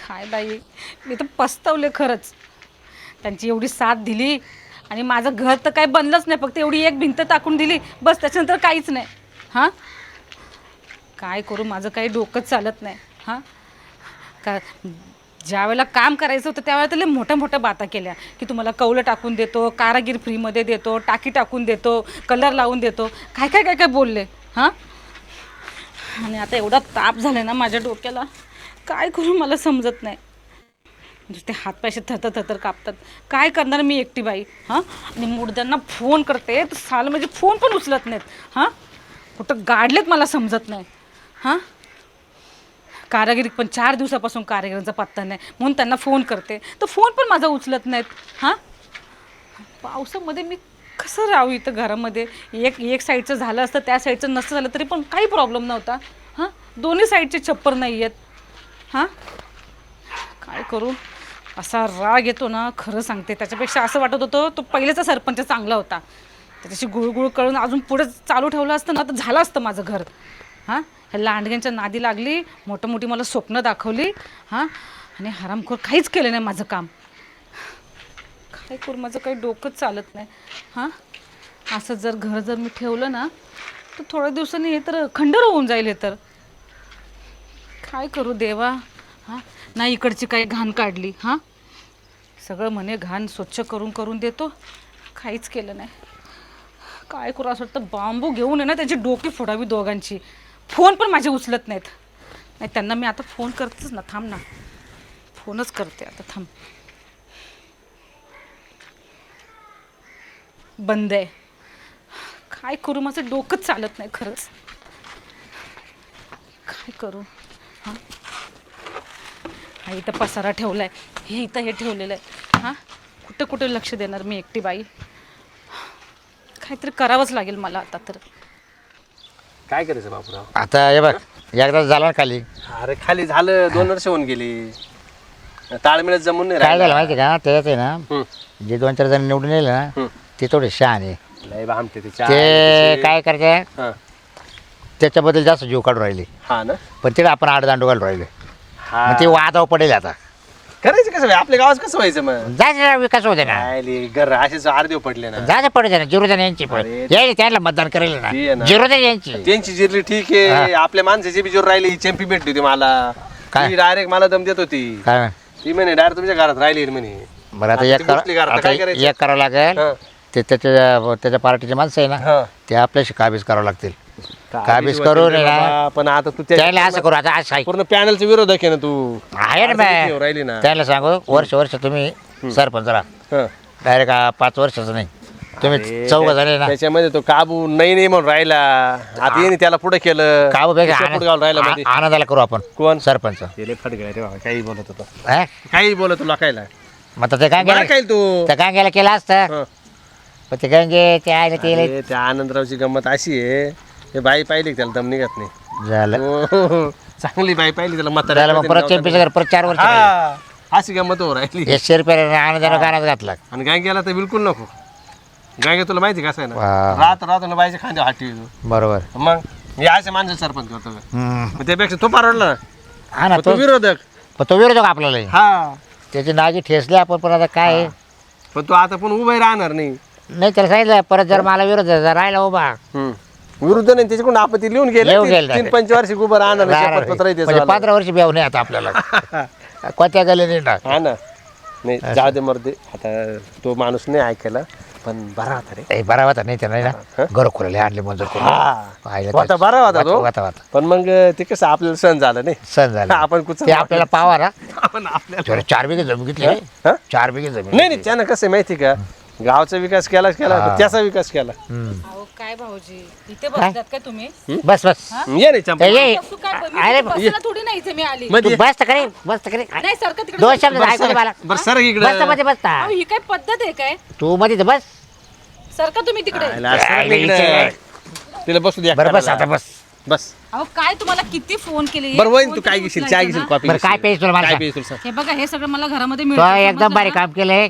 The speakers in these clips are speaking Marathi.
काय बाई, मी तर पस्तावले खरंच. त्यांची एवढी साथ दिली आणि माझं घर तर काही बनलंच नाही, फक्त एवढी एक भिंत टाकून दिली बस, त्याच्यानंतर काहीच नाही. हां, काय करू, माझं काही डोकंच चालत नाही. हां, का ज्या वेळेला काम करायचं होतं त्यावेळेला त्याला मोठ्या मोठ्या बाता केल्या की तुम्हाला कौलं टाकून देतो, कारागीर फ्रीमध्ये देतो, टाकी टाकून देतो, कलर लावून देतो, काय काय काय काय बोलले. हां, आणि आता एवढा ताप झाला ना माझ्या डोक्याला, काय करू मला समजत नाही. नुसते हातपायसे थरथर थरथर कापतात. काय करणार मी एकटी बाई. हां, आणि मुर्द्यांना फोन करते तर साल म्हणजे फोन पण उचलत नाहीत. हां, कुठं गाडलेत मला समजत नाही. हां, कारागिरी पण 4 दिवसापासून कारागिरांचा पत्ता नाही, म्हणून त्यांना फोन करते तर फोन पण माझा उचलत नाहीत. हां, पावसामध्ये मी कसं राहू इथं घरामध्ये. एक साईडचं झालं असतं, त्या साईडचं नसतं झालं तरी पण काही प्रॉब्लेम नव्हता. हां, दोन्ही साईडचे छप्पर नाही आहेत. हां, काय करू, असा राग येतो ना, खरं सांगते. त्याच्यापेक्षा असं वाटत होतं तो पहिलेचा सरपंच चांगला होता. त्याच्याशी गुळगुळ करून अजून पुढे चालू ठेवलं असतं ना तर झालं असतं माझं घर. हां, ह्या लांडग्यांच्या नादी लागली, मोठी मला स्वप्न दाखवली. हां, आणि हरामखोर काहीच केलं नाही माझं काम. काय करू, माझं काही डोकंच चालत नाही. हां, असं जर मी ठेवलं ना तर थोड्या दिवसांनी हे तर खंडर होऊन जाईल. हे तर काय करू देवा. हां, नाही इकडची काही घाण काढली. हां, सगळं म्हणे घाण स्वच्छ करून करून देतो, काहीच केलं नाही. काय करू, असं वाटतं बांबू घेऊन आहे ना त्याची डोकी फोडावी दोघांची. फोन पण माझे उचलत नाहीत. नाही, त्यांना मी आता फोन करतेच ना, थांब ना, फोनच करते आता, थांब. बंद आहे. काय करू, माझं डोकंच चालत नाही खरंच. काय करू. हां, हा इथं पसारा ठेवला आहे, हे इथं हे ठेवलेलं आहे. हां, कुठं कुठं लक्ष देणार मी एकटी बाई. काहीतरी करावंच लागेल मला आता तर. काय करायचं बापूराव? आता हे बघ, एकदा झालं ना खाली. अरे खाली झालं, 2 वर्ष होऊन गेली, ताळमेळच जमून नाही काय झालं राहिला. माहिती का, त्याच्यात आहे ना, जे 2-4 जण निवडून येईल ना ते थोडे शहाणे. लय भामटे ते ते काय करते, हां त्याच्याबद्दल जास्त जीव काढून राहिले. हां ना. पण तिला आपण आडदांडू घालून राहिले. हा मग ते वादावर पडेल आता. करायचं कसं आपल्या गावात कसं व्हायचं मग? जायचं विकास होते ना, काय घर असेच अर्धे पडले ना. जायचं पडते ना. जिरोजन यांची पण अरे. यायला त्यांना मतदान करेल ती आहे ना, ना. जिरोजन यांची. त्यांची जिरली ठीक आहे, आपल्या माणसाची बी जोर राहिली. चॅम्पी भेटली होती मला, काय? ती डायरेक्ट मला दम देत होती. काय ती म्हणे डायरेक्ट तुमच्या घरात राहिली म्हणे. बरं, आता आता एक ती बसली घरात, आता काय करायचं? एक करावं लागेल. हां. ते त्याच्या पार्टीचे माणसं आहे ना, हां. ते आपल्याशी काबीज करावं लागतील. काबीज काबीज करून होतील रे आहे ना, बाबा, पण आता तू त्याला असं करू. आता असं पूर्ण पॅनलचा विरोधक आहे ना तू. आहे ना अडचणीत राहिली ना. त्याला सांगू, वर्ष तुम्ही सरपंच राहा, हं. डायरेक्ट 5 वर्षाचं नाही, तुम्ही अरे, 14 झाले ना. त्याच्यामध्ये तो काबू नाही म्हणून राहिला. आता येणे त्याला पुढे केलं. काबू त्याच्या पुढं घालून राहिला मध्ये. आनंदाला करू आपण. कोण? सरपंच. ते लय फटकळ रे बाबा, काही बोलत होतो, हा? काही बोलत तुला कायला. मग आता ते काय बरं गेलं, काय तू. त्या गांग्याला केलं असतं. हं. पण ते गांगे ते आयला ते अरे, त्या आनंदरावची गंमत अशी आहे, हे बाई पाहिली का त्याला दम निघत नाही. झालं. हो, चांगली बाई पाहिली त्याला झालं, मग परत चॅम्पियनचं घर परत 4 वर्ष राहिले. हा, अशी गंमत हो राहिली. 100 रुपये आनंदानं गाण्यात घातला. आणि गांग्याला तर बिलकुल नको. गांग्या तुला माहिती कसं आहे ना, वा. रात ना बाईच्या खांद्यावर हात ठेवतो. बरोबर. मग मी अशा माणसं सरपंच करतो का? हम्म. मग त्यापेक्षा तो परवडला ना. हा ना, मग तो तो विरोधक. पण तो विरोधक आपल्याला. हा, त्याची नागी ठेसली आपण, पण आता काय आहे? पण तो आता पण उभा राहणार नाही. नाही, त्याला सांगितलं परत जर मला विरोध जर राहिला उभा विरुद्ध नाही, त्याच्याकडून आपत्ती लिहून लिहून गेलं. 3-5 वर्ष उभं राहणार नाही, राहणार शपथपत्र आहे म्हणजे त्याचं. 15 वर्ष ब्याव नाही आता आपल्याला. कोणत्या गेले नाही ना. हा ना. नाही, जाऊ दे मर्दे, आता तो माणूस नाही ऐकायला, पण बरा होता रे. बरा होता. नाही त्याला ना घर खुरले आणले मंजूर करून. होता बरा होता तो. होता. पण मग ते कसं आपल्याला सण झालं नाही. सण झाला. आपण कुठं ते आपल्याला पावा ना. आपण आपल्याला 4 बिघे जमीन घेतली. हा? 4 बिघे जमीन. नाही त्यानं कसं आहे माहिती का, गावचा विकास केला पण त्याचा विकास केला. अहो काय भाऊजी, इथे बसलात काय तुम्ही? बस बस. ये रे चंपा. ये तू काय अरे, बसायला थोडी नाही इथे मी आली. मध्ये तू बस तर करे, बस तर करे. नाही सारखं तिकडे 2 शब्द ऐकू दे मला. बरं सर बस तर इकडे. मध्ये बसता. अहो, ही काय पद्धत आहे काय? तू मध्ये तर बस. सारखं तुम्ही तिकडे. तिला बसू द्या. बरं बस आता बस. बस. अहो काय तुम्हाला किती फोन केले. बरं वहीन फोन तू काय तरी घेशील, उचलायचा चहा घेशील, ना? कॉफी बरं काय पाहिजे तुला मला काय सांग. पाहिजे तुला सांग. हे बघा, हे सगळं मला घरामध्ये तो मिळतं. एकदम भारी काम केलंय.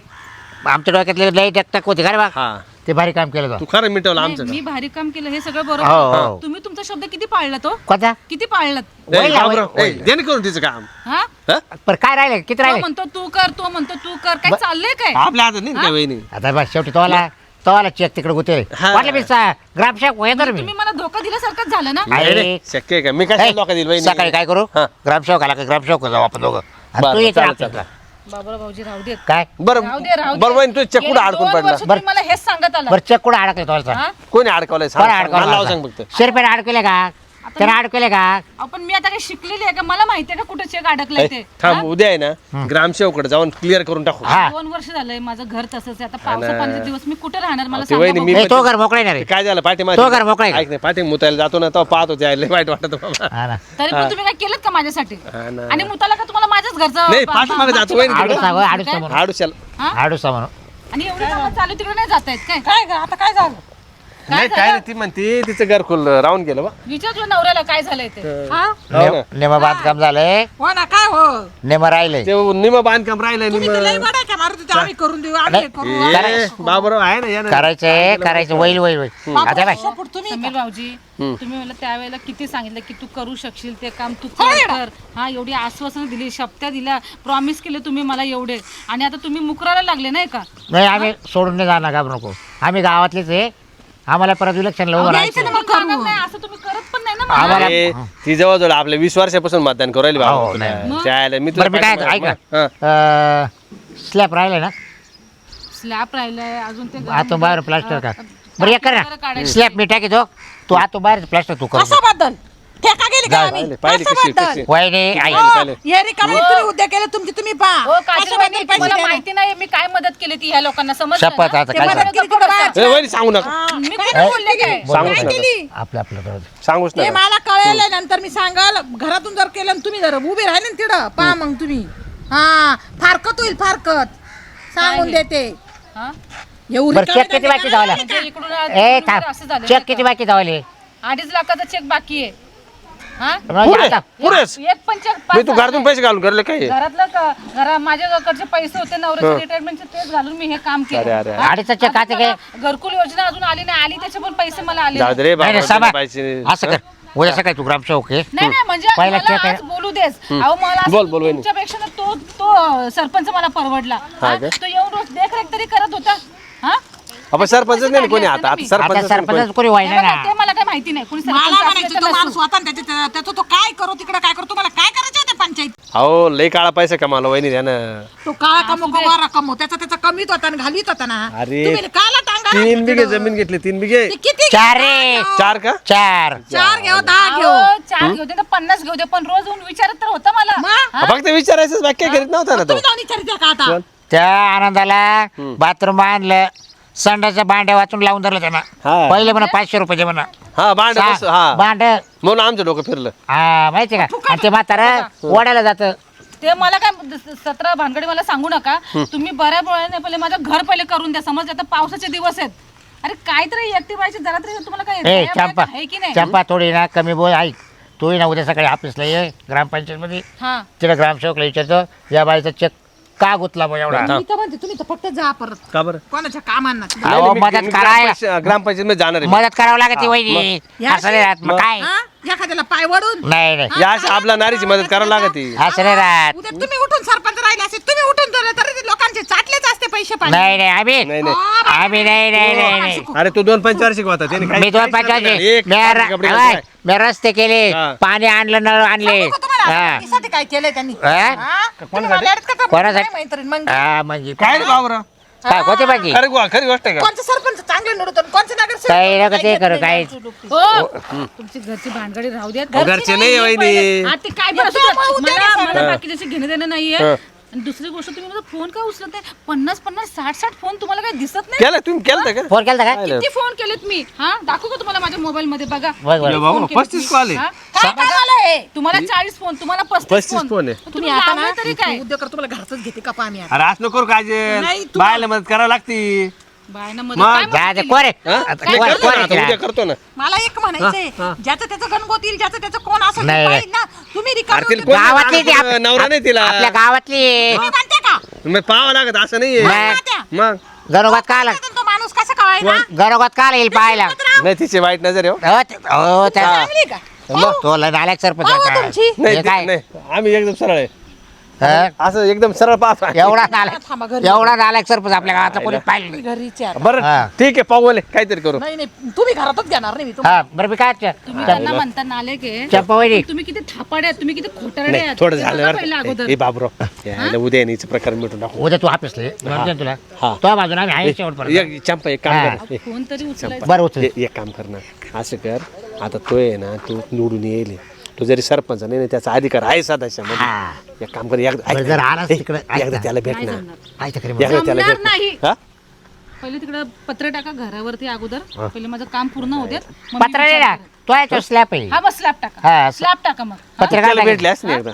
आमच्या डोक्यातले लई टकटक होती का रे बा. हा ते भारी काम केलं तो. तू खरं मिटवलं नाही, आमचं मी भारी काम केलं हे सगळं हो, बरोबर हो. तुम्ही तुमचा शब्द किती पाळला तो कोणता किती पाळलात देणे करून तिचं काम हा हा? पण काय राहिलं किती तो राहिले म्हणतो तू कर तो म्हणतो तू कर काय चाललंय काय आपल्या हातात नाही ना काय वहिनी आता बस शेवटी तोला चेक तिकडे गुते हा. वाटलं मी ग्रामसेवक येणार मी तुम्ही मला धोका दिल्यासारखंच झालं ना आहे. नाही रे, शक्य आहे का मी काय लोक दिल वहिनी सकाळी काय करू हा. ग्रामसेवक आला का ग्रामसेवक जाऊ आपण दोघं आणि बरं, तू येते चालेल, आपल्याला. बाबूराव भाऊजी राहू देत काय बरं राहू दे राहू बरं वहिनी तू चक्कूड गेली अडकून 2 पडला वर्ष तुम्ही मला हेच सांगत आला बरं चेक कुठं अडकले तोला हा? कोणी अडकवलंय कोण मला लाव सांग फक्त अडकवलं शिरपेन अडकले का त्याला अडकले का आपण मी आता काही शिकलेली आहे का मला माहितीये का कुठे चेक अडकलाय ते थांब उद्या आहे ना ग्रामसेवकडे जाऊन क्लिअर करून टाकू हा 2 वर्ष झालंय माझं घर तसंच आहे आता पावसा पाण्याचे दिवस मी कुठे राहणार मला ते वहिनी सांगा मी बघू. ए, तो घर मोकळे ना रे ते काय झालं पाठी तो घर मोकळा आहे का? ऐक नाही पाठी मुतायला जातो ना तो पाहतो त्याला वाईट वाटत बाबा हा ना तरी पण तुम्ही काय केलं का माझ्यासाठी हा ना. आणि मुताला का तुम्हाला माझ्याच घरचं नाही, पाठीमागे जातो वहिनी तिकडे. आडूसा काय? आडूसा म्हणून आडूशाला आडूसा म्हणून आणि एवढं कामं चालू तिकडे नाही जात आहेत काय काय ग आता काय झालं नाही काय नाही ती म्हणते तिचं घर खुल राहून गेलं बा विचार तुझ्या नवऱ्याला काय झालंय ते हा हो ना. नेमा बांधकाम झालंय हो ना काय हो नेमा राहिले ते निम बांधकाम राहिलंय तुम्ही तर लई बडाच्या मारत होते आम्ही करून देऊ आम्ही हे करू बाबराव आहे ना या ना करायचं वैल वैल वैल आता बाय सपोर्ट तुम्ही समीर भाऊजी तुम्ही मला त्यावेळेला किती सांगितलं की तू करू शकशील ते काम तू कर हा एवढी आश्वासन दिली शब्द दिल्या प्रॉमिस केले तुम्ही मला एवढे आणि आता तुम्ही मुकरायला लागले नाही का नाही आम्ही सोडून नाही जाणार घाबरू नको आम्ही गावातलेच आहे आम्हाला परत इलेक्शनला उभं राहायचं तुम्ही करणार नाही असं तुम्ही करत पण नाही ना मला. आम्हाला अरे, ती जवळजवळ आपल्या 20 वर्षापासून मतदान करू राहिली हो, बाबा नाही. तुला. त्याला मी बरं मी काय तुला ऐका हा. स्लॅब राहिले ना स्लॅब राहिलाय अजून ते आतून बाहेर प्लास्टर का बरं एक कर वगैरे ना काढायचं. स्लॅब मी टाकीतो तू आतून बाहेर प्लास्टर तू कर असं बद्दल ठेका गेली का आम्ही पाहिली असं कशी बद्दल कशी वहिनी आई पाहिले. ये रिकामी तुम्ही उद्या केले तुमचे तुम्ही पहा हो काजल वहिनी, तुम्हाला माहिती नाही मी काय मदत केली ती ह्या लोकांना समजलं शपथ ना? आता ते काय मदत सांग. केली तिकडं बाहेर. ए, वहिनी सांगू नका मी कुठे बोलले काय सांगूच काय नका केली आपलं आपलं करू दे. सांगूच ते नका मला कळलं नंतर मी सांगाल घरातून जर केलं आणि तुम्ही जर उभे राहिले ना तिकडं पहा मग तुम्ही हा फारकत होईल फारकत सांगून देते हा? एवढी बरं चेक किती बाकी धावले म्हणजे इकडून ए इकडून असं थांब झालं चेक किती बाकी धावले 2.5 लाखाचा चेक बाकी आहे हा पुरे आता पुरेच एक पण चेक मी तू घरातून पैसे घालून करले काय घरातलं माझ्याकडचे पैसे होते नवऱ्याचे रिटायरमेंटचे तेच घालून मी हे काम अरे, केलं अरे. हा? अडीचचं check आता आता काय? मला घरकुल योजना अजून आली नाही आली त्याचे पण पैसे मला आले जाऊ नाही. दे रे नाही नाही बाबा साबा पाहिजे असं कर उद्या सकाळी तू ग्रामसेवक आहे नाही नाही म्हणजे पहिला मला check आहे. आज बोलू देस अहो मला असं बोल, बोल, वहिनी. तुमच्यापेक्षा ना तो सरपंच मला परवडला हा? का? तो येऊन रोज देखरेख तरी करत होता हा आपण सरपंच नाही ना कोणी आता आता आता सरपंच सरपंच कोणी हे व्हायला बघा, ना ते मला काय माहिती नाही कोणी मला सरपंच म्हणायचं असलं तो तर माणूस नसो. होता त्याचं तो काय करू तिकडे काय करू तुम्हाला काय करायचं होते पंचायत अहो लय काळा पैसा कमाला वहिनी त्यानं तो काळा कमो का वारा कमो त्याचा कमीत होता आणि घालीत होता ना अरे, तुम्ही काला टांगा 3 बिघे जमीन घेतली 3 बिघे ते किती चार रे 4 का 4 4 घेऊ 10 घेऊ अहो, 4 घेऊ दे ना 50 घेऊ दे पण रोज येऊन विचारत तर होता मला मग? फक्त विचारायचंच बाकी काय करीत नव्हता ना तो तुम्ही जाऊन विचारित का आता त्या आनंदाला बाथरूम आणलं संडाच्या भांड्या वाचून लावून धरलं त्यांना हा. पहिले म्हणा 500 रुपये म्हणा हा भांड बस हा भांड म्हणून आमचं डोकं फिरलं हा माहिती का आणि ते म्हातारा ओढायला जात ते मला काय 17 भानगडी मला सांगू नका तुम्ही बऱ्या नाही पहिले माझं घर पहिले करून द्या समज आता पावसाचे दिवस आहेत अरे काहीतरी एकटी व्हायची जरा तरी तुम्हाला काय ए दया चंपा आहे की नाही चंपा थोडी ना कमी बोल ऐक तू ना उद्या सकाळी ऑफिसला ये ग्रामपंचायत मध्ये हा तिला ग्रामसेवकला विचारतो या बाईचा चेक का गुतला बा एवढा मी तर म्हणते तुम्ही तर फक्त जा परत का बरं कोणाच्या कामांना अहो मदत करायला ग्रामपंचायत मध्ये जाणार आहे मदत करावं लागते वहिनी असं नाही राहत मग काय हा? एखाद्याला पाय वडून नाही नाही या अशा आपल्या नारीची मदत करावी लागते असं नाही राहत उद्या तुम्ही उठून सरपंच राहिले असे तुम्ही उठून दिले तरी ते लोकांचे चाटलेच असते पैसे पाणी नाही नाही आम्ही नाही नाही आम्ही नाही नाही नाही नाही अरे तू 2 पंचवार्षिक होता त्याने काही- मी 2 काहीच नाही केलं. एक पंचायत कपडे घातले. मी रस्ते केले हा. पाणी आणलं नळ आणले सांगू का तुम्हाला हा. त्यासाठी काय केलंय त्यांनी हा? हा? तुम्ही मला अडकता का? कोणासाठी? नाही मैत्रीण मग हा म्हणजे काय रे बाबरा काय होते बाकी खरी गोष्ट आहे का कोणचं सरपंच चांगले निवडतो आणि कोणचं नगरसेवक काही नका ते करू काही हो तुमची घरची भानगडी राहू द्या घरचे नाही वहिनी आता ते काय बरं असू येतो, द्या. मग उद्या मला नाही मला बाकीचे घेणं देणं नाहीये आणि दुसरी गोष्ट तुम्ही माझा फोन का उचलत नाही 50 60 फोन तुम्हाला काय दिसत नाही केलं तुम्ही केलं का फोन केला का किती फोन केलेत मी हा दाखवू का तुम्हाला माझ्या मोबाईल मध्ये बघा बघ बघ. ये बाबा, फोन केलेत 35 मी. कॉल आहे. हा? काय कामाला आहे? तुम्हाला 40 फोन तुम्हाला 35 35 फोन आहे. तुम्ही तुम्ही आता ना लावलं तरी काय उद्योग कर तुम्हाला घरच घेते का पाणी आता अरे आज नको करू नाही, काजल तू- बायला मदत करावं लागती बायना मध्ये मग काय मदत जा दे केली? कोण आहे? हा? आता मी कोण- करतो कोण ना आहे आता, तिला? उद्या करतो ना मला एक म्हणायचंय ज्याचं त्याचं गणगोत येईल ज्याचं त्याचं कोण असं नाही, पाहिजे ना तुम्ही अरे रिकामे तिला होते. कोण गावातली ती नाही, नवरा नाही तिला आपल्या गावातली तुम्ही म्हणते का मग पाहावं लागत असं नाहीये नाही. त्या? मग गणोगात का आला तो माणूस कसा काय आहे ना घरोघात काल येईल पाहायला नाही तिची वाईट नजर आहे हो. चांगली का तो लय नालायक सरपंच पाहू आहे. तुमची. नाही हे काय? नाही आम्ही एकदम सरळ आहे हा? असं एकदम सरळ पाहतो एवढा नालायक थांबा घरी एवढा नालायक सरपंच आपल्या गावात कोणी पाहिलं नाही. घरीच आहे आता. बरं हा. ठीक आहे पाहू आले काहीतरी करू नाही नाही तुम्ही घरातच घेणार नाही मी हा बरं मी काय तुम्ही त्यांना म्हणता नाले की चंपावरी तुम्ही किती थापाडे आहात, तुम्ही किती खोटारडे नाही आहात. थोडं ते झालं बघा बरं पहिलं का? अगोदर. ए बाबरो यायला उद्या येण्याचं प्रकार मिटून टाकू उद्या तू ऑफिसला म्हणते तुला हा. तो बाजूला आम्ही आहे शेवटपर्यंत एक चंपा एक काम हा. कर ए, फोन तरी उचलायचा. बरं उचल एक काम कर ना असं कर आता तो आहे ना तू निवडून येईल तो जरी सरपंच नाही ना, त्याचा अधिकार आहे सदस्यामध्ये हा. एक काम कर एकदा बरं, जर आलास ए, तिकडे, ऐक एकदा ना. त्याला भेट नाही ना जमणार. काय तक्रार एकदा त्याला जमणार भेट ना. नाही. हा? पहिले तिकडं पत्र टाका घरावरती अगोदर पहिले माझं काम पूर्ण होऊ देत मग मी पत्र नाही विचार ना करेन. तो आहे तो स्लॅप आहे हा बस स्लॅब हा, टाका स्लॅब टाका मग हा? पत्रकार त्याला लागेल. भेटल्यास नाही एकदा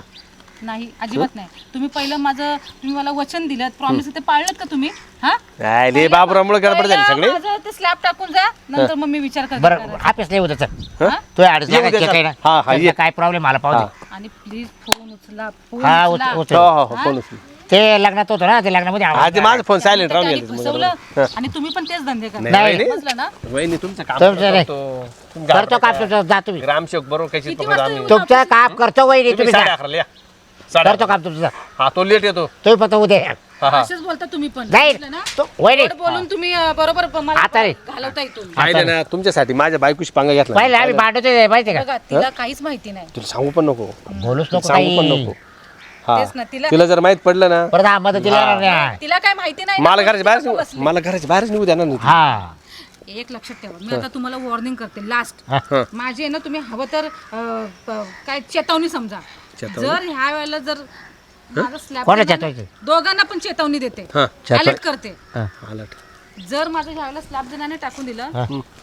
नाही अजिबात नाही. तुम्ही पहिलं तुम्ही मला वचन दिलं प्रॉमिस ते पाळलं का तुम्ही हा काय ले बाबरामुळे गडबड झाली सगळे माझं ते स्लॅब टाकून जा नंतर मग मी विचार करते बरं करायचा. ऑफिसला येऊ चल हा? तो अडीच येऊ लाख दे check चल. आहे ना हा, हा, ये. त्याचा काय प्रॉब्लेम मला पाहू दे आणि प्लीज फोन उचला फोन हा उचला. उचल हो हो हो फोन उचल. ते लग्नात होतो ना ते लग्नामध्ये हा आवाज ते माझा फोन सायलेंट राहून त्यांनी गेला फसवलं आणि तुम्ही पण तेच धंदे करा नाही. समजलं ना वहिनी तुमचं काम तुमचं नाही. करतो. तुम्ही करतो घाबरता काम तुमचं जा तुम्ही ग्रामसेवक बरोबर काही किती पकडू वाजता आम्ही येऊ? तुमचं काम करतो वहिनी तुम्ही तुम्ही जा. 11:30 या. 11:30. करतो काम तुमचं जा. हा तो लेट येतो तुम्ही फक्त उद्या या. हा हा असेच बोलता तुम्ही पण जाईल समजलं ना? तो वहिनी गोड बोलून तुम्ही बरोबर मला आता रे. घालवता येतो पाहिलं ना तुमच्यासाठी माझ्या बायकोशी पांगा घेतला पहिले आम्ही भांडतोय माहिती का बघा तिला काहीच माहिती नाही तुला सांगू पण नको बोलूच नको सांगू पण काही नको हा तेच ना तिला तिला जर माहित पडलं ना परत हा मदतीला येणार नाही. तिला काय माहिती नाही ना, मला म्हणून घराच्या बाहेर ती गप्प बसली. मला घराच्या बाहेरच निघू द्या ना नाही. हा एक लक्षात ठेवा मी आता तुम्हाला वॉर्निंग करते लास्ट हा. माझी आहे ना तुम्ही हवं तर काय चेतावणी समजा जर ह्या वेळेला जर माझा स्लॅब कोणाला चेतावणी? दोघांना पण चेतावणी देते हा अलर्ट करते आला जर माझं ह्या वेळेला स्लॅब जणांनी टाकून दिलं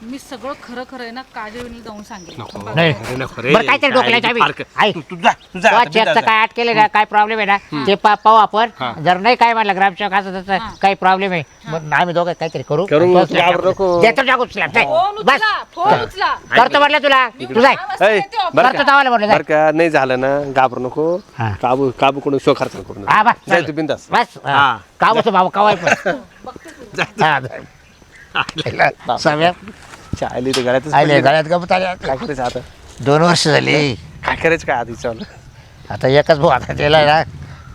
मी सगळं खरं खरं आहे ना काजळीने जाऊन सांगेन नाही अरे नको रे बरं काहीतरी डोकलायचं आम्ही फारकं. ऐक तू जा तू जा तो आता चेकचं बिनधास्त काय अटकेले ना काय प्रॉब्लेम आहे ना ते पाहू आपण जर नाही काय म्हणलं ग्रामसेवक असं तसं काही प्रॉब्लेम आहे मग आम्ही दोघं काहीतरी करू करू, तो slap घाबरू टाकू. नको. देतो टाकू slap, जाय. फोन बस उचला फोन उचला करतो म्हटलं तुला तू जाय हा, ऐ, येते ऑफिस. बरं करतो का? तावाला म्हटलं जाय. बरं का नाही झालं ना घाबरू नको हा. काबू काबू कडून शो खर्च करू हा बस जाय चल. तू बिंदास बस हा. का बसतो बाबा कवाय पण हा, जाय. सगळ्या आली तर घरातच आले पडली. गळ्यात गमत आले काय करायचं आता 2 वर्ष झाली काय करायचं काय आधी चालू आता एकच भाऊ आता त्याला ना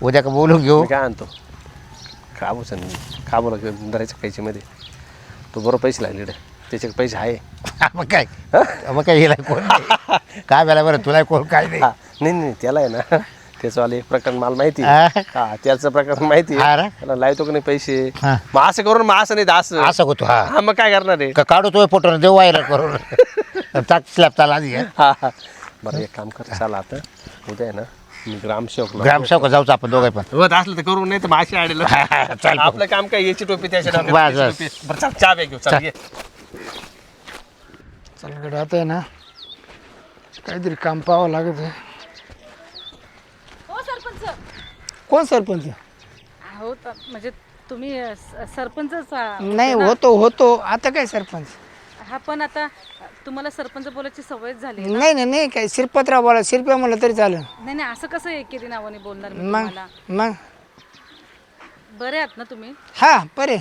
उद्या का बोलून घेऊ मी काय आणतो काबूच काबूला धरायचं पैसे मध्ये तो बरोबर पैसे लागले त्याचे पैसे आहे मग काय मग काय हिला कोण नाही. काय वेळा बरं तुला कोण काय नाही हा नाही नाही त्याला आहे ना त्याचं वाले एक प्रकरण मला माहिती हा. आहे. हा त्याचं प्रकरण माहिती हा आहे. रे. त्याला लावतो का नाही पैसे हा. मग असं करून मग असं नाही तर असं असं होतो हा हा मग काय करणार आहे का काढू तो फोटो देऊ व्हायरल करून टाक स्लॅब चाला आधी हा हा बरं एक काम कर चला आता उद्या आहे ना मी ग्रामसेवक ग्रामसेवक जाऊच आपण दोघे पण होत असलं तर करू नाही तर माशी आडेल चल आपलं काम काय याची टोपी त्याच्या बस, डोक्यात बस. त्याची टोपी. बरं चल चहा प्या घेऊ चल ये चलकडे आता आहे ना काहीतरी काम पाहावं लागत आहे. हो सरपंच कोण सरपंच हो म्हणजे तुम्ही सरपंचच नाही होतो आता काय सरपंच हा पण आता तुम्हाला सरपंच बोलायची सवयच झाली नाही नाही नाही काय शिरपतराव बोला शिरप्या म्हणलं तरी चालेल नाही नाही असं कसं एकेरी नावाने बोलणार मी मग तुम्हाला मग बरे आहात ना तुम्ही हा बरे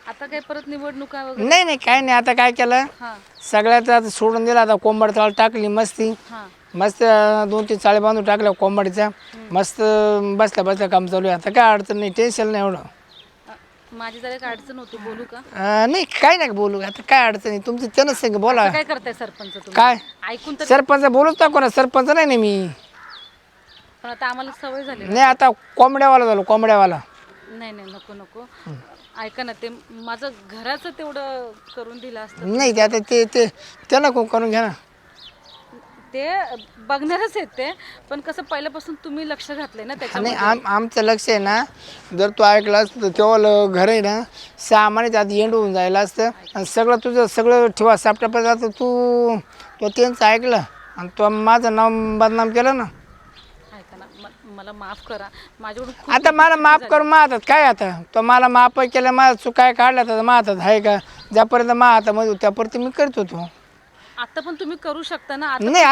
आता काय परत निवडणुका वगैरे नाही नाही काय नाही आता काय केलं हा सगळ्यात आता सोडून दिलं आता कोंबड चाळ टाकली मस्ती हा मस्त 2-3 चाळे बांधून टाकल्या कोंबडीच्या मस्त बसल्या बसल्या काम चालू आहे आता काय अडचण नाही टेन्शन नाही एवढं माझी जरा एक अडचण होती बोलू का नाही काय नाही बोलू आता काय अडचण नाही तुमचं त्यानंच सांग बोला आता काय करताय सरपंच तुम्ही काय ऐकून तर सरपंच बोलूच टाकू ना सरपंच नाही ना मी पण आता आम्हाला सवय झाली नाही आता कोंबड्यावाला झालो कोंबड्यावाला नाही नाही नको नको ऐका ना ते माझं घराचं तेवढं करून दिलं असतं नाही ते आता ते त्याला कोण करून घ्या ना ते बघणारच आहेत ते पण कसं पहिल्यापासून तुम्ही लक्ष घातलंय ना आणि त्याच्यामध्ये आमचं लक्ष आहे ना जर तू ऐकलं असतं तर तेव्हा घर आहे ना सामान्य त्यात एंड होऊन जायला असतं आणि सगळं तुझं सगळं ठेवा सापटापर्यंत तू त्यांचं ऐकलं आणि तू माझं नाव बदनाम केलं ना ऐका ना मला माफ करा माझ्याकडून खूप आता मला माफ करून माहतात काय आता तो मला माफ केलं माझं चूक काय काढला तर माहतात आहे का ज्यापर्यंत मा हातामध्ये होतं त्यापर्यंत मी करत होतो आता पण तुम्ही करू शकता ना आता नाही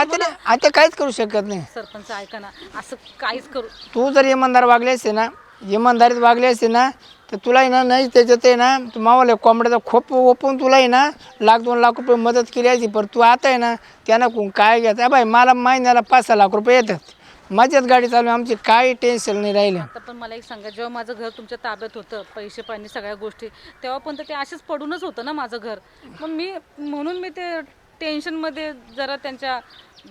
आता काहीच करू शकत नाही सरपंच ऐका ना असं काहीच करू तू जर इमानदार वागले असते ना इमानदारीत वागले असते ना तर तुला आहे ना नाही त्याच्यात आहे ना तू मावाला कोंबड्याचा खोप ओपून तुला आहे ना 1,00,000-2,00,000 रुपये मदत केली यायची पण तू आता आहे ना त्यांना कोण काय घ्यायचं बाई मला महिन्याला 5-6 लाख रुपये येतात माझ्याच गाडी चालू आमची काही टेन्शन नाही राहिलं. आता पण मला एक सांगा, जेव्हा माझं घर तुमच्या ताब्यात होतं, पैसे पाणी सगळ्या गोष्टी, तेव्हा पण तर ते असेच पडूनच होतं ना माझं घर. मग म्हणून मी ते टेन्शनमध्ये जरा त्यांच्या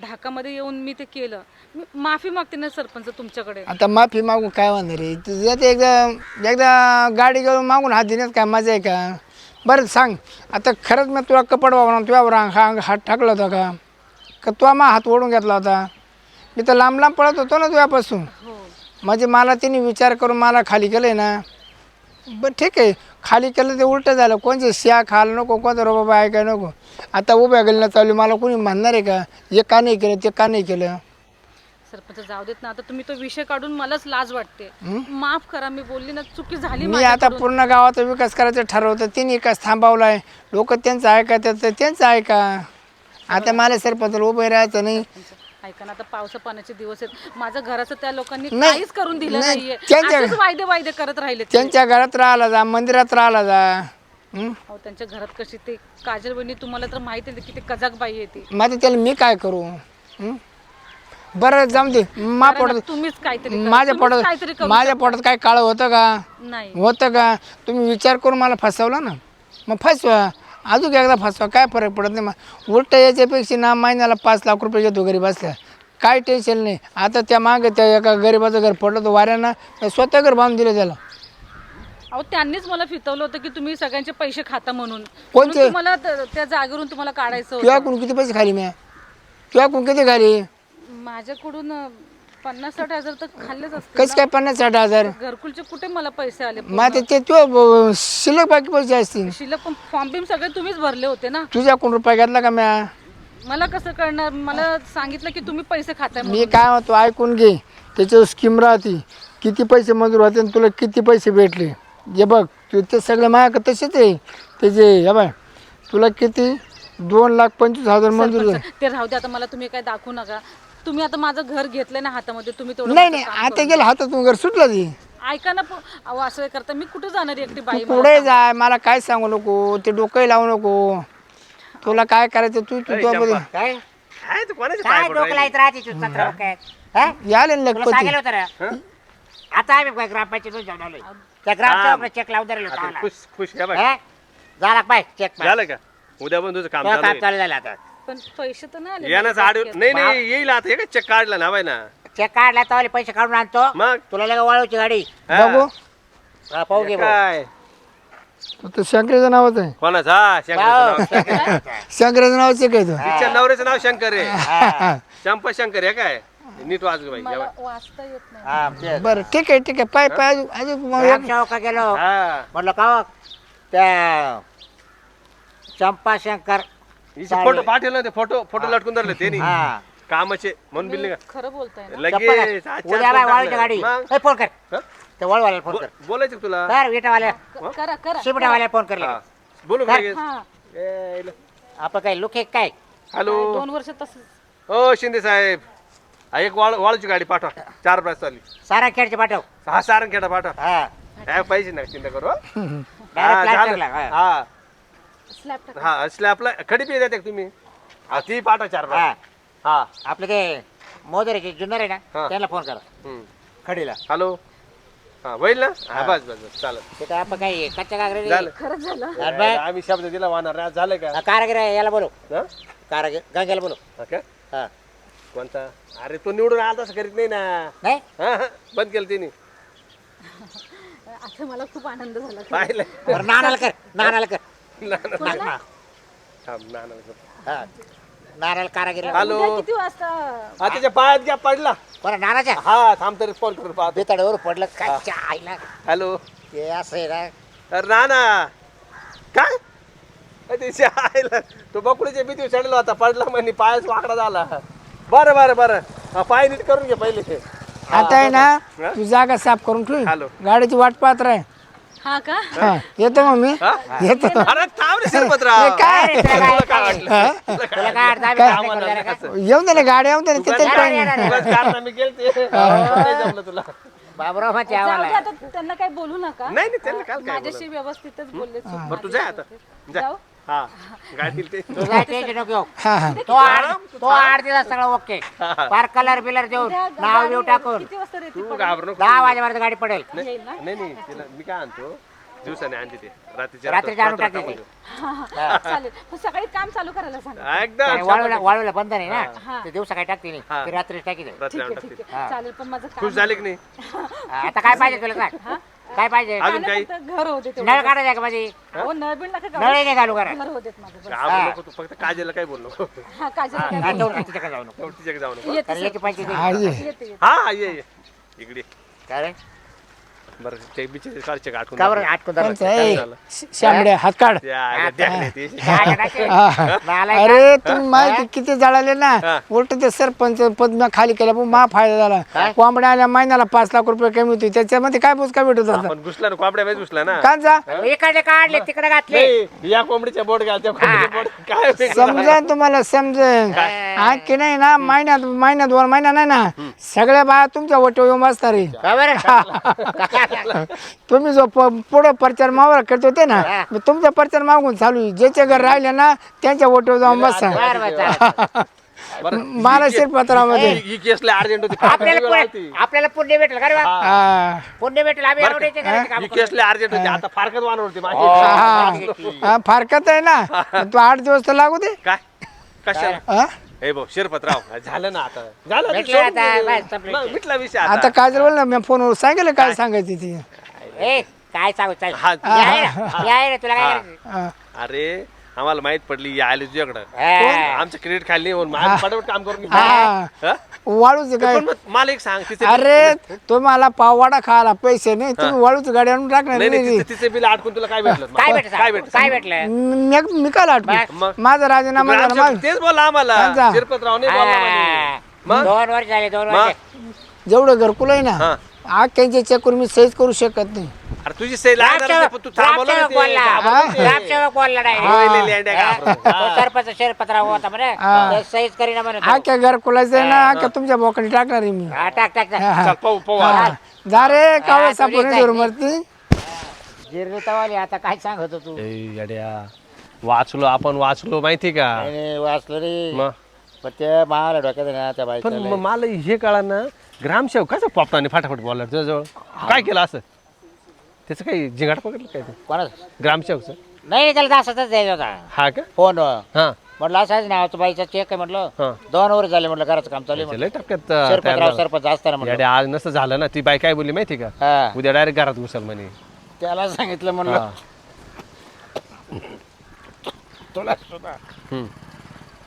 ढाकामध्ये येऊन मी ते केलं. मी माफी मागते ना सरपंच तुमच्याकडे. आता माफी मागून काय होणार रे तुझ्या ते एकदा गाडी घेऊन मागून हात देण्यात काय मजा आहे का? बरं सांग आता खरंच मी तुला कपड वापरून तुझ्यावर हात टाकला होता का तुला मग हात ओढून घेतला होता? मी तर लांब लांब पळत होतो ना तुझ्यापासून. म्हणजे मला तिने विचार करून मला खाली केलं आहे ना. बरं ठीक आहे खाली केलं ते उलटं झालं कोणचे शिया खायला नको कोणतं रो बाबा ऐकाय नको. आता उभ्या गेलं चालू मला कोणी म्हणणार आहे का हे का नाही केलं ते का नाही केलं? सरपंच जाऊ देत ना, आता तुम्ही तो विषय काढून मलाच लाज वाटते. माफ करा, मी बोलली ना, चुकी झाली मी आता पूर्ण गावाचा विकास करायचं ठरवतं तिने विकास थांबवलाय. लोक त्यांचं ऐकायचं त्यांचं ऐका. आता मला सरपंच उभे राहायचं नाही. ऐका ना, आता पावसा पाण्याचे दिवस आहेत, माझं घराचं त्या लोकांनी नाही, काहीच करून दिलं नाही, नाहीये. त्यांच्या- असेच वायदे करत राहिले ते. त्यांच्या घरात राहिला जा मंदिरात राहिला जा. अहो, त्यांच्या घरात कशी ते काजल बहिणी तुम्हाला तर माहिती आहे किती कजाक बाई आहे ती. माझं त्याला मी काय करू? बरं जाऊ दे मा कारण पोटात तुम्हीच काहीतरी करा, माझ्या तुम्हीच काहीतरी पोटात करू माझ्या शकता. पोटात काय काळं होतं का? नाही होतं का? तुम्ही विचार करून मला फसवला ना मग फसवा अजून एकदा फसवा काय फरक पडत नाही. मग उलट याच्यापेक्षा ना महिन्याला 5 लाख रुपये घेतो घरी बसल्या काय टेन्शन नाही. आता त्या मागे त्या एका गरीबाचं घर पडलं तो वाऱ्यानं स्वतः घर बांधून दिलं त्याला. अहो, त्यांनीच मला फितवलं होतं की तुम्ही सगळ्यांचे पैसे खाता म्हणून. कोणते? म्हणून तुम्हाला त्या जागेवरून तुम्हाला काढायचं तुझ्या होतं. कोण किती पैसे खाली मी तुझ्या कोण किती खाली? माझ्याकडून 50-60 हजार तर खाल्लेच असते. कसं काय 50-60 हजार? घरकुलचे कुठे मला पैसे आले? मग ते तुझ्या शिल्लक बाकी पैसे असतील. शिल्लक पण फॉर्म बिम सगळे तुम्हीच भरले होते ना. तुझ्या कोण रुपये घेतला का म्या? मला कसं कळणार? मला सांगितलं की तुम्ही पैसे खाताय मी म्हणून. काय म्हणतो ऐकून घे त्याच्यावर स्कीम राहते किती पैसे मंजूर होते आणि तुला किती पैसे भेटले. जे बघ तू ते सगळे माझ्याकडे तसेच आहे त्याचे हे बघ तुला किती 2,25,000 मंजूर झाले. सरपंच, ते राहू दे आता, मला तुम्ही काय दाखवू नका. तुम्ही आता माझं घर घेतलंय ना हातामध्ये, तुम्ही तेवढं नाही माझं नाही काम आता करून गेलं हातातून घर सुटलं ती द्या. ऐका ना, अहो असं करता मी कुठे जाणार एकटी बाई? तू पुढे जाय मला काय सांगू नको ते डोकंही लावू नको. तुला काय करायचं तू तू तुझ्यामध्ये काय काय तू कोणाच्या काय पाय पडू डोकं लाईत राहते तू सतरा काय हा? याले ना तुला लखपती. सांगितलं होतं ना आता आम्ही काय ग्रामपंचायत जाऊन आलोय त्या ग्रामसेवकला चेक लावून धरले आता होता खुश खुश या बाय हा? झाला पाय चेक झालं का? उद्या पण तुझं काम काम चालू आहे. चालू झालं आता पण पैसे तर नाही आले. यानंच आड नाही येईल आता हे काय चेक काढला ना बाय ना चेक काढला तर पैसे काढून आणतो मग तुला लगे वाळूची गाडी हा. बघू हा, पाहू घे भाऊ. काय तू तर शंकराचं नावच आहे. कोणाचं? हा शंकरचं नाव. शंकराचं नावच आहे काय तू? तिच्या नवऱ्याचं नाव शंकर आहे. हा. चंपा शंकर आहे काय? नीट वाच गं बाई या मला बाय. वाचता येत नाही. हा, ते. बरं ठीक आहे पाय पाय अजून मग एक- ग्रामसेवका गेलो हा म्हटलं का हो? त्या चंपा शंकर हिचे फोटो पाठवले ते फोटो लटकून धरले ते नाही हा कामाचे म्हणून बिल का खरं बोलताय ना? लगेच चप्पल उद्या बाय वाळूची गाडी मग? ए, फोन कर हा? ते वळवाल्याला फोन कर बोलायचं का तुला कर विटावाल्या करा करा. शिमटावाल्या फोन कर हा. बोलू काय? लगेच हा, ए, इला. आपण काय लुक एक काय हॅलो 2 वर्ष तसंच. हो शिंदे साहेब हा, एक वाळूची गाडी पाठवा 4 प्रास चालली सारा खेळचे पाठव हा सारंगखेडा पाठवा हा काय पाहिजे ना चिंता करू हं? Direct हा, flat झालं. टाकला, हा. हा स्लॅब टाका. हा स्लॅबला खडी पी देते का तुम्ही हा ती पाठवा 4 हा हा आपलं ते मोदर आहे जुन्नर आहे ना हा. त्यांना फोन करा हं. खडीला हॅलो हा होईल ना हा बस बस बस चालत ते काय आपण काय कच्च्या कागरे झालं खरंच झालं. आम्ही शब्द दिला वाहणार आज झालं का कारागिर आहे, याला बोलो हा? कारागिर गंग्याला बोलो हा का हा कोणता अरे तो निवडून आला तसं करीत नाही ना नाही हा, हा, बंद केलं तिने आता मला खूप आनंद झाला. पाहिलं बरं नानाला कर नानाला कर कोणाला? थांब, ना, ना, ना. हा नानाला कारागिर हॅलो उद्या किती वाजता? हा त्याच्या पायात घ्या पडला कोणा नानाच्या हा थांब तरी फोन करून पाहतो बेताड्यावर पडलं काय च्या आईला हॅलो ते असं आहे ना अरे ना ना काय अरे त्याच्या आईला तो बकुळीच्या भीती चढला होता पडला म्हणे पायच वाकडा झाला बरं बरं बरं हा, पाय नीट करून घे पहिले आता आहे ना हा? तू जागा साफ करून ठेव हॅलो. गाडीची वाट पाहत राह. हा का? हा येतो मग मी हा? येतो. अरे थांब रे शिरपतराव. हे काय? अरे, तुला तुला काय काय वाटलं तुला काय अडचण आम्ही काय? काम नाही करणार का? येऊन दे ना गाडी येऊन दे ना उगाच तिथेच येणार, पाहिजे. येणार. उगाच कारणाने गेलते. नाही जमलं तुला बाबराव माझ्या जाऊ दे आम्हाला आता, त्यांना काही बोलू नका. नाही नाही त्यांना काल काय माझ्याशी व्यवस्थितच बोलले. बरं तू जा आता जा जाऊ. हा गाडीतील ते तू जाय टेन्शन नको घेऊ. हा हा तो आठ दिवस सगळं ओके पार कलर बिलर देऊन नाव बिव टाकून किती वाजता येते? तू घाबरू नको 10 वाजेपर्यंत गाडी पडेल. येईल ना? नाही तिला मी काय आणतो दिवसाने आणते ते रात्री आणून टाकते ती. चालेल. पण सकाळी काम चालू करायला सांगा. एकदम वाळूला बंद नाही हा. ना ते दिवसा काय टाकते नाही ते रात्री टाकी दे. रात्री आणून ठीक टाकते आहे. चालेल, पण माझं काम खुश झाले की नाही आता काय पाहिजे तुला सांग काय पाहिजे अजून काही फक्त घर होते तेवढं. नळ काढायचा का माझी हो, नळ बिळ नका नळ काढू. नाही घालू करा घर होते माझं बस. घाबरू नको तू फक्त काजलला काय बोल नको हा, काजल काय तिच्याकडे जाऊ नको तिच्याकडे जाऊ नको येते कारण याची पैसे दे. हा ये. येते येते. हा ये इकडे काय रे बरं ते बिचे कारचे गाठून का बरं आटकून धरलं? कोणचं आहे? शांबड्या हात काढ काय टाकते? हा. नालायक का? अरे तुम्ही माहिती किती जळाले ना हा. उलट ते सरपंच पद मी खाली केलं पण मा फायदा झाला कोंबड्या आल्या महिन्याला 5 लाख रुपये कमी होती त्याच्यामध्ये काय बोच काय भेटत होता आपण घुसला ना कोंबड्या वेळेस घुसला ना कांचा इकडे काढले तिकडे घातले नाही, या कोंबडीच्या बोट घाल त्या कोंबडीच्या बोट काय वेगळं झालं? समजेल तुम्हाला समजेल आणखी नाही ना महिन्यात 2 महिना नाही ना सगळ्या बाया तुमच्या वटे येऊन बसता रे का बरं? तुम्ही जो पुढे प्रचार मावर करत होते ना मी तुमचा प्रचार मागून चालू आहे. ज्याच्या घर राहिले ना त्यांच्या वोटवर जाऊन बसा बरं, बरं, चालेल. बरं, मला शिरपत्रामध्ये ही केसला अर्जंट होती आपल्याला पुण्य भेटेल का रे बा? हा. पुण्य भेटेल आम्ही आवडायचे करायचे काम ही केसला अर्जंट होती आता फारकत वाहन होती माझी हा, फारकत आहे ना तू 8 दिवस तर लागू दे काय कशाला हा? हे भाऊ शिरपतराव झालं ना आता झालं भेटले सोडून आता, दे. बस, संपलं. मग मिटला विषय आता आता काजल बोल ना मी फोनवर सांगितलं काय सांगायची ती ए काय सांगू चाल हा. या रे तुला काय करायचं? हा. अरे आम्हाला माहित पडली या आली तुझ्याकडं हा. आमचं क्रेडिट खाल्ली म्हणून माझं फटाफट काम करून घेतलं. हा. हा? वाळूच काय पण मग मला एक सांग तिचे अरे तुम्हाला पाववाडा खायला पैसे नाही तुम्ही वाळूच गाडी आणून टाकणार नाही नाही. तिचे बिल अडकून तुला काय भेटलं काय भेटलं काय भेटलं काय भेटलं मी काय लाटू मग? माझा राजीनामा झाला ग्रामसेवक तेच बोला आम्हाला त्यांचा. शिरपतराव नाही बोलला म्हणे. मग? 2 वर्ष झाले 2 मग? वर्ष जेवढं घरकुल आहे ना हा. आख्यांच्या चेकवर मी सहीच करू शकत नाही अरे तुझी सही लागणार नाही, पण तू थांबवलं ना ग्रामसेवक ते. बोलला थांबवलं ते. ग्रामसेवक बोलला डायरेक्ट होय, लेंड्या घाबरून. तो सरपंच शेरपत्राव होता म्हणे हा. ते सहीच करीना म्हणे तो. आख्या घरकुलाचं आहे ना आख्या तुमच्या बोकडे टाकणार आहे मी हा, टाक टाक टाक. चल पाहू पाहू हा. आता. जा रे कावळे हा, सापून थोडी धरून मरती जिरली तवाली आता काय सांगत होतो तू ए, येड्या. वाचलो आपण वाचलो माहिती का वाचलं रे मग पण ते मला डोक्यात आहे ना त्या पण बाईक मग मला हे कळा ना ग्रामसेवक कसं पॉपटाने फाटाफट बोलला तुझ्याजवळ काय केलं असं त्याचं काही जिंगाट पकडलं काय ते कोणाच ग्रामसेवकचं नाही त्याला तासातच द्यायचा होता हा का फोन हा म्हटलं असंच नावाचं बाईचा चेक आहे म्हटलं हा. 2 वर्ष झाले म्हटलं घराचं काम चालू आहे म्हटलं. लय टपक्यात तयार शेरपतराव झाला. सरपंच असताना म्हटलं येड्या, आज नसतं झालं ना ती बाई काय बोलली माहिती का हा. उद्या डायरेक्ट घरात घुसल म्हणे त्याला सांगितलं म्हणलं हा. हम्म.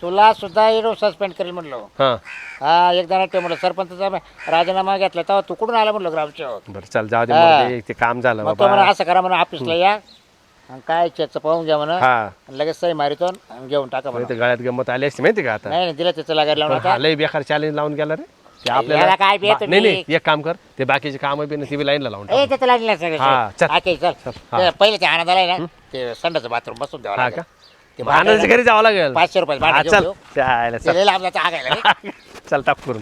तुला सुद्धा हिरो सस्पेंड करेल म्हटलं हा हा एकदा नाही म्हटलं सरपंचाचा राजीनामा घेतला तेव्हा तू कुठून आला म्हटलं ग्रामसेवक बरं चल जाऊ दे हा. मरू दे, ते काम झालं मग तो म्हणा बाबा असं करा म्हणा ऑफिसला या आणि काय चेकचं पाहून घ्या म्हणा हा आणि लगेच सही मारितो आणि घेऊन टाका म्हणा. ते गळ्यात गंमत आली असते माहिती का आता नाही नाही दिलं त्याचं लागायला लावून पण आता हा लय बेकार चॅलेंज लावून गेला रे ते याला आपल्याला काय बे बा- तुम्ही? नाही नाही एक काम कर ते बाकीचे काम बी ना ती बी लाईनला लावून ए टाक. त्याचं लागलं सगळं हा, चल. ओके चल हा. ते पहिले ते आनंदाला आहे ना ते संडाचं बाथरूम बसून द्यावं हा लागेल. का ते भांडणाच्या भांडायला घरी जावं लागेल 500 रुपये हा, भाडं चल घेऊन चालेल, ते लय लांब जातं हागायला रे. चल टाक करून